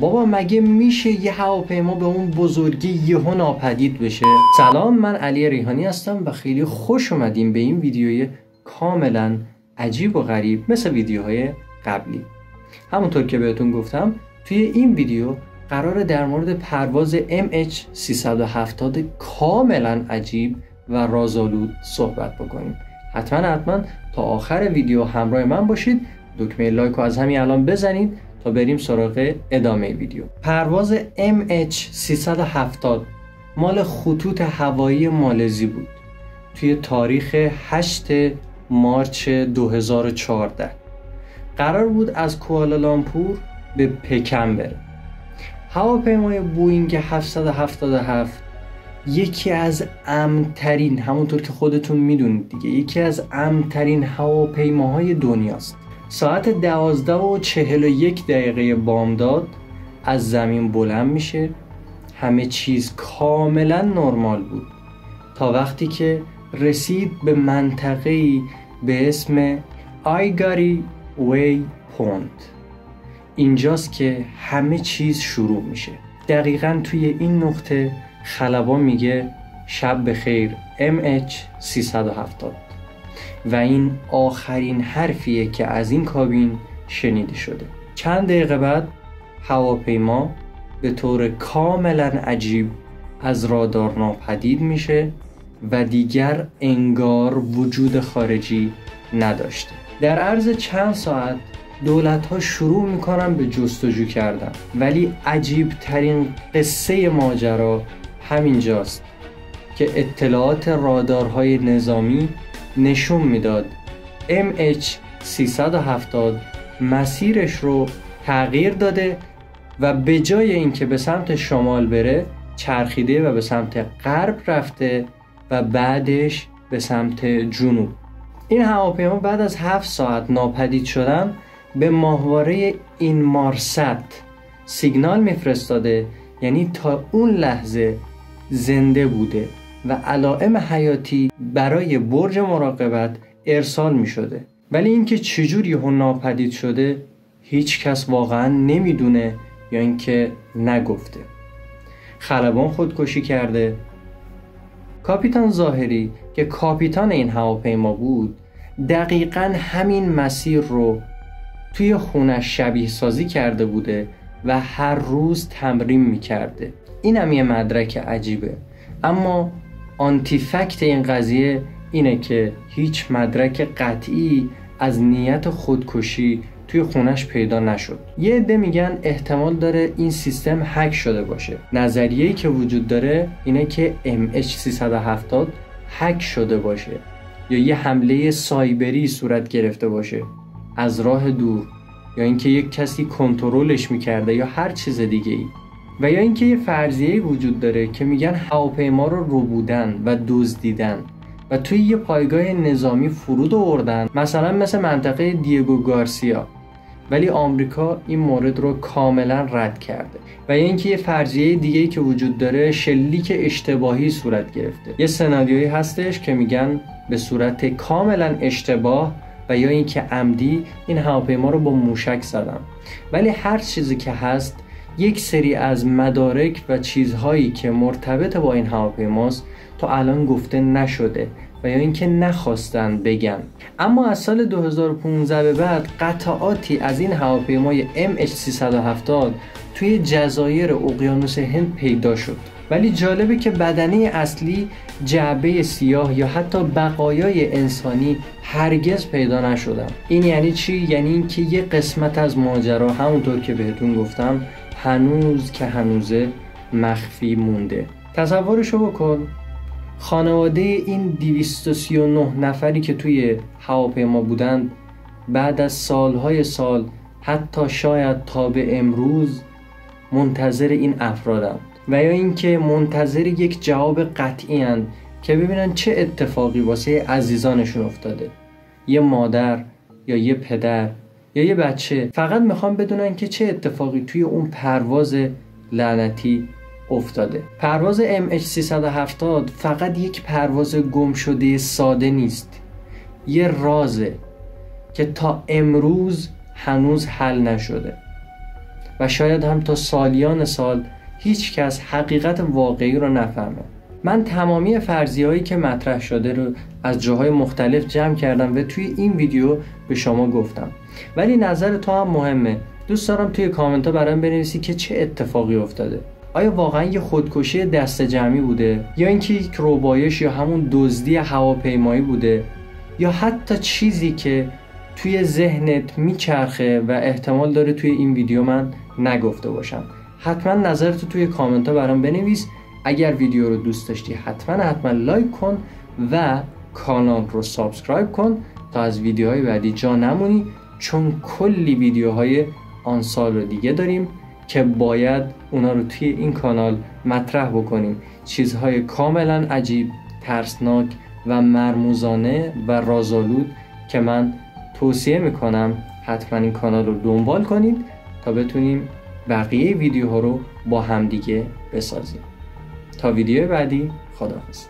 بابا مگه میشه یه هواپیما به اون بزرگی یهو ناپدید بشه؟ سلام، من علی ریحانی هستم و خیلی خوش اومدیم به این ویدیوی کاملا عجیب و غریب مثل ویدیوهای قبلی. همونطور که بهتون گفتم توی این ویدیو قراره در مورد پرواز MH370 کاملا عجیب و رازآلود صحبت بکنیم. حتما تا آخر ویدیو همراه من باشید. دکمه لایک رو از همین الان بزنید تا بریم سراغ ادامه ویدیو. پرواز MH370 مال خطوط هوایی مالزی بود توی تاریخ 8 مارچ 2014. قرار بود از کوالالامپور به پکن بره. هواپیمای بوئینگ 777 یکی از امن‌ترین، همونطور که خودتون میدونید دیگه، یکی از امن‌ترین هواپیماهای دنیاست. ساعت 12:41 بامداد از زمین بلند میشه. همه چیز کاملا نرمال بود تا وقتی که رسید به منطقه‌ای به اسم آیگاری وی پوند. اینجاست که همه چیز شروع میشه. دقیقاً توی این نقطه خلبان میگه شب بخیر MH370 و این آخرین حرفیه که از این کابین شنیده شده. چند دقیقه بعد هواپیما به طور کاملا عجیب از رادار ناپدید میشه و دیگر انگار وجود خارجی نداشته. در عرض چند ساعت دولت‌ها شروع میکنن به جستجو کردن، ولی عجیب ترین قصه ماجرا همینجاست که اطلاعات رادارهای نظامی نشون میداد MH370 مسیرش رو تغییر داده و به جای اینکه به سمت شمال بره چرخیده و به سمت غرب رفته و بعدش به سمت جنوب. این هواپیما بعد از 7 ساعت ناپدید شدن به ماهواره اینمارست سیگنال میفرستاده، یعنی تا اون لحظه زنده بوده و علائم حیاتی برای برج مراقبت ارسال می شده. ولی اینکه چجوری یهو ناپدید شده هیچ کس واقعا نمیدونه یا اینکه نگفته. خلبان خودکشی کرده. کاپیتان ظاهری که کاپیتان این هواپیما بود دقیقاً همین مسیر رو توی خونش شبیه سازی کرده بوده و هر روز تمرین میکرده. این هم یه مدرک عجیبه، اما آنتی فکت این قضیه اینه که هیچ مدرک قطعی از نیت خودکشی توی خونش پیدا نشد. یه عده میگن احتمال داره این سیستم هک شده باشه. نظریه‌ای که وجود داره اینه که MH370 هک شده باشه یا یه حمله سایبری صورت گرفته باشه از راه دور، یا اینکه یک کسی کنترلش میکرده یا هر چیز دیگه ای. و یا اینکه یه فرضیه‌ای وجود داره که میگن هواپیما رو ربودن و دزدیدن و توی یه پایگاه نظامی فرود آوردن، مثلا مثل منطقه دیگو گارسیا، ولی آمریکا این مورد رو کاملا رد کرده. و یا اینکه یه فرضیه دیگه‌ای که وجود داره شلیک اشتباهی صورت گرفته. یه سناریویی هستش که میگن به صورت کاملا اشتباه و یا اینکه عمدی این هواپیما رو با موشک زدن. ولی هر چیزی که هست یک سری از مدارک و چیزهایی که مرتبط با این هواپیماست تا الان گفته نشده و یا اینکه نخواستن بگن. اما از سال 2015 به بعد قطعاتی از این هواپیمای MH370 توی جزایر اقیانوس هند پیدا شد. ولی جالبه که بدنه اصلی، جعبه سیاه یا حتی بقایای انسانی هرگز پیدا نشدن. این یعنی چی؟ یعنی اینکه یه قسمت از ماجرا همونطور که بهتون گفتم هنوز که هنوزه مخفی مونده. تصورشو بکن، خانواده این 239 نفری که توی هواپیما بودند بعد از سالهای سال، حتی شاید تا به امروز، منتظر این افرادند و یا اینکه منتظر یک جواب قطعی اند که ببینن چه اتفاقی واسه عزیزانشون افتاده. یه مادر یا یه پدر یا یه بچه فقط میخوان بدونن که چه اتفاقی توی اون پرواز لعنتی افتاده. پرواز MH370 فقط یک پرواز گم شده ساده نیست، یه رازه که تا امروز هنوز حل نشده. و شاید هم تا سالیان سال هیچ کس حقیقت واقعی رو نفهمه. من تمامی فرضیه‌هایی که مطرح شده رو از جاهای مختلف جمع کردم و توی این ویدیو به شما گفتم. ولی نظر تو هم مهمه. دوست دارم توی کامنت ها برام بنویسی که چه اتفاقی افتاده. آیا واقعا یه خودکشی دست جمعی بوده، یا اینکه یک ربایش یا همون دزدی هواپیمایی بوده، یا حتی چیزی که توی ذهنت میچرخه و احتمال داره توی این ویدیو من نگفته باشم. حتما نظرتو توی کامنت ها برام بنویس. اگر ویدیو رو دوست داشتی حتما لایک کن و کانال رو سابسکرایب کن تا از ویدیوهای بعدی جا نمونی، چون کلی ویدیوهای آن سال رو دیگه داریم که باید اونا رو توی این کانال مطرح بکنیم. چیزهای کاملا عجیب، ترسناک و مرموزانه و رازآلود که من توصیه میکنم حتما این کانال رو دنبال کنید تا بتونیم بقیه ویدیوها رو با همدیگه بسازیم. تا ویدیو بعدی، خداحافظ.